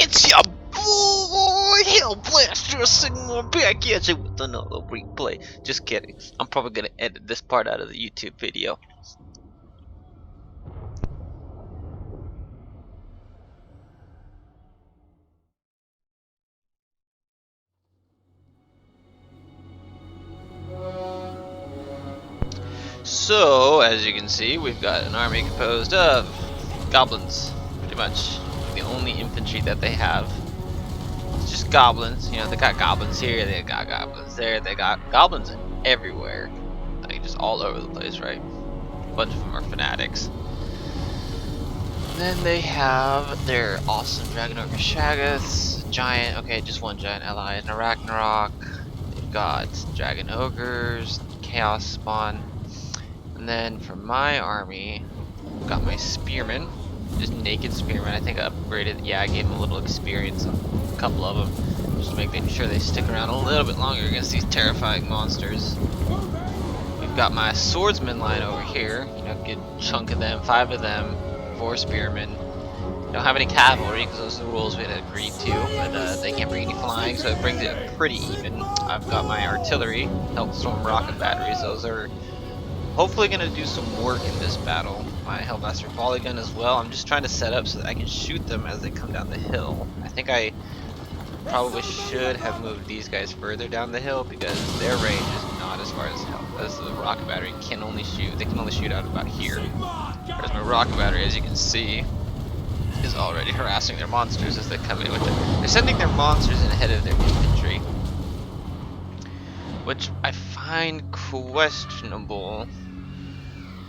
It's your boy Hellblaster Signal back at you with another replay. Just kidding. I'm probably gonna edit this part out of the YouTube video. So, as you can see, we've got an army composed of goblins, pretty much the only infantry that they have. It's just goblins. You know, they got goblins here, they got goblins there, they got goblins everywhere, like just all over the place, right? A bunch of them are fanatics. And then they have their awesome Dragon Ogre Shaggoths, giant, okay, just one giant ally, and a Ragnarok. They've got Dragon Ogres, Chaos Spawn. And then for my army, I've got my Spearmen, just naked Spearmen. I think I upgraded, yeah, I gave them a little experience, a couple of them, just to make sure they stick around a little bit longer against these terrifying monsters. We've got my Swordsman line over here, you know, good chunk of them, 5 of them, 4 Spearmen. Don't have any cavalry because those are the rules we had agreed to, but they can't bring any flying, so it brings it pretty even. I've got my artillery, Hellstorm rocket batteries. Those are hopefully going to do some work in this battle. My Hellblaster volley gun as well. I'm just trying to set up so that I can shoot them as they come down the hill. I think I probably should have moved these guys further down the hill because their range is not as far as the rocket battery can only shoot. They can only shoot out about here. Whereas my rocket battery, as you can see, is already harassing their monsters as they come in with it. They're sending their monsters in ahead of their infantry, which I find questionable.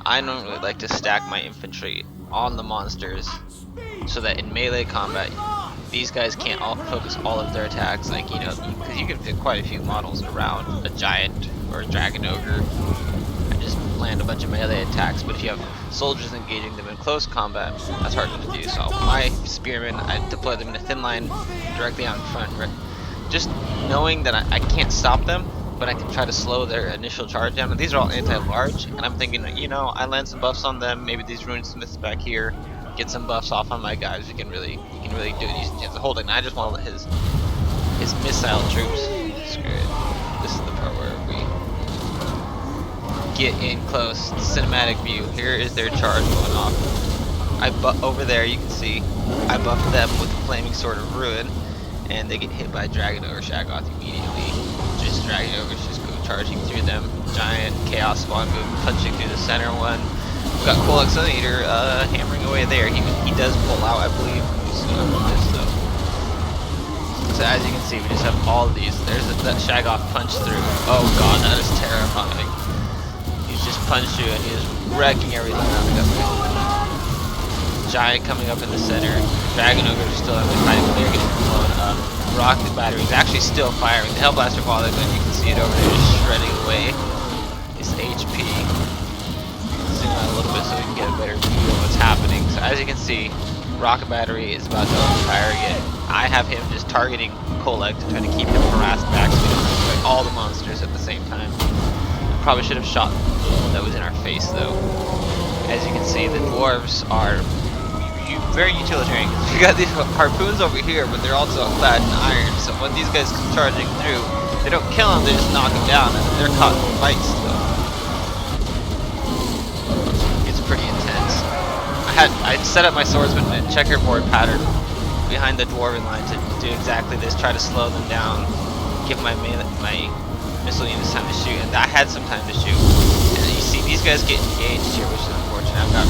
I normally like to stack my infantry on the monsters so that in melee combat these guys can't focus all of their attacks, like, you know, because you can fit quite a few models around a giant or a dragon ogre and just land a bunch of melee attacks. But if you have soldiers engaging them in close combat, that's harder to do. So my spearmen, I deploy them in a thin line directly out in front, just knowing that I can't stop them, but I can try to slow their initial charge down. And these are all anti-large, and I'm thinking, you know, I land some buffs on them, maybe these rune smiths back here, get some buffs off on my guys. You can really do it using chance of holding. I just want his missile troops. Screw it. This is the part where we get in close, cinematic view. Here is their charge going off. Over there you can see I buffed them with the Flaming Sword of Ruin, and they get hit by Dragon Ogre Shaggoth immediately. Just Dragon Ogres just go charging through them. Giant Chaos Spawn go punching through the center one. We've got Kolox Eater hammering away there. He does pull out, I believe. So as you can see, we just have all of these. There's that Shaggoth punch through. Oh god, that is terrifying. He's just punched you and he's wrecking everything around the Giant coming up in the center. Dragon Ogres are still fighting, but they're getting blown up. Rocket battery is actually still firing. The Hellblaster volley gun, you can see it over there, just shredding away his HP. Zoom out a little bit so we can get a better view of what's happening. So as you can see, rocket battery is about to fire again. I have him just targeting Kolox to try to keep him harassed back so we don't destroy all the monsters at the same time. I probably should have shot that was in our face though. As you can see, the dwarves are very utilitarian. You got these harpoons over here, but they're also clad in iron. So when these guys come charging through, they don't kill them; they just knock them down, and they're caught in fights. Though it's pretty intense. I set up my swordsman in a checkerboard pattern behind the dwarven line to do exactly this. Try to slow them down, give my missile units time to shoot, and I had some time to shoot. And you see these guys get engaged here, which is unfortunate. I've got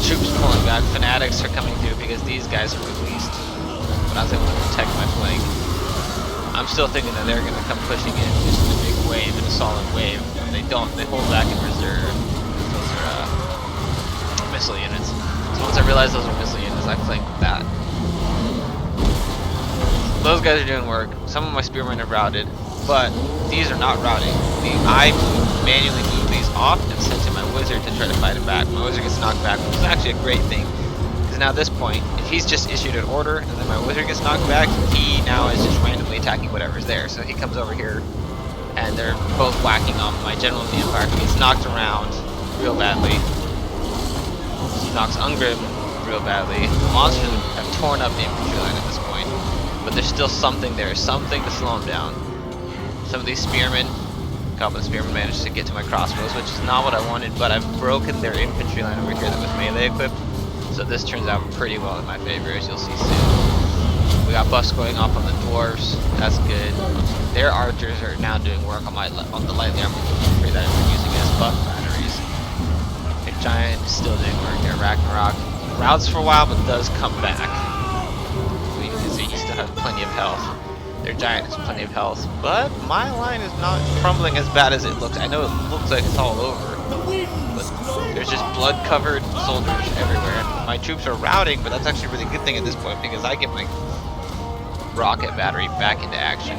troops pulling back, fanatics are coming through because these guys are released, but I was able to protect my flank. I'm still thinking that they're going to come pushing in just in a big wave, in a solid wave. And they don't, they hold back in reserve. Those are missile units. So once I realized those were missile units, I flanked with that. Those guys are doing work. Some of my spearmen are routed, but these are not routing. I manually moved these off and sent in my wizard to try to fight him back. My wizard gets knocked back, which is actually a great thing, because now at this point, if he's just issued an order and then my wizard gets knocked back, he now is just randomly attacking whatever's there. So he comes over here and they're both whacking on my general of the empire, who gets knocked around real badly. He knocks Ungrim real badly. The monsters have torn up the infantry line at this point, but there's still something there, something to slow them down. Some of these spearmen, goblin spearmen, managed to get to my crossbows, which is not what I wanted, but I've broken their infantry line over here that was melee equipped, so this turns out pretty well in my favor, as you'll see soon. We got buffs going off on the dwarves, that's good. Their archers are now doing work on the lightly armored infantry that I'm using as buff batteries. Their giant is still doing work there. Ragnarok routes for a while, but does come back. You can see he still has plenty of health. Their giant has plenty of health, but my line is not crumbling as bad as it looks. I know it looks like it's all over, but there's just blood-covered soldiers everywhere. My troops are routing, but that's actually a really good thing at this point because I get my rocket battery back into action.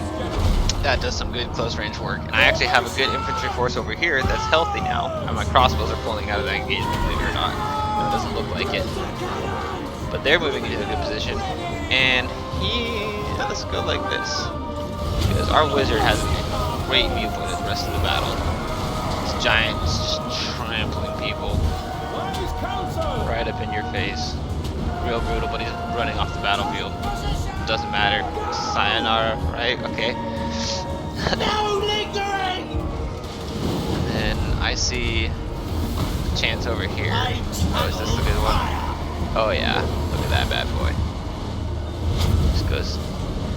That does some good close-range work, and I actually have a good infantry force over here that's healthy now, and my crossbows are pulling out of that engagement, believe it or not. It doesn't look like it, but they're moving into a good position, and let's go like this, because our wizard has a great viewpoint of the rest of the battle. This giant is just trampling people right up in your face. Real brutal, but he's running off the battlefield. Doesn't matter. Sayonara, right? Okay. No lingering! And then I see a chance over here. Oh, is this a good one? Oh yeah, look at that bad boy. Just goes,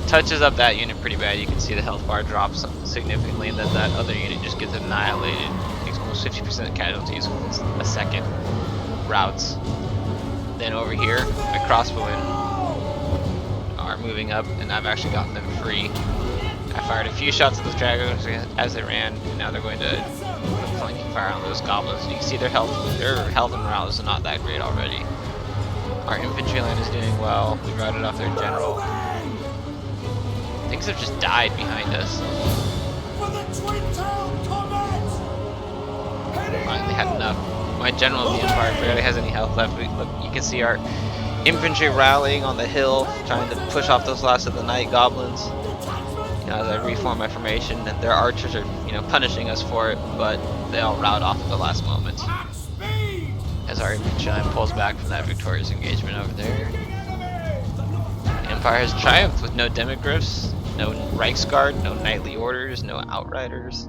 touches up that unit pretty bad. You can see the health bar drops significantly, and then that other unit just gets annihilated. Takes almost 50% casualties within a second. Routes. Then over here, my crossbowmen are moving up, and I've actually gotten them free. I fired a few shots at those dragons as they ran, and now they're going to put a flanking fire on those goblins. You can see their health and morale is not that great already. Our infantry line is doing well. We routed off their general. Things have just died behind us. Finally had enough. My general of the Empire barely has any health left. Look, you can see our infantry rallying on the hill, trying to push off those last of the night goblins. You know, as I reform my formation, and their archers are, you know, punishing us for it, but they all rout off at the last moment. As our infantry line pulls back from that victorious engagement over there. The Empire has triumphed with no demigryphs, no Reichsguard, no knightly orders, no outriders.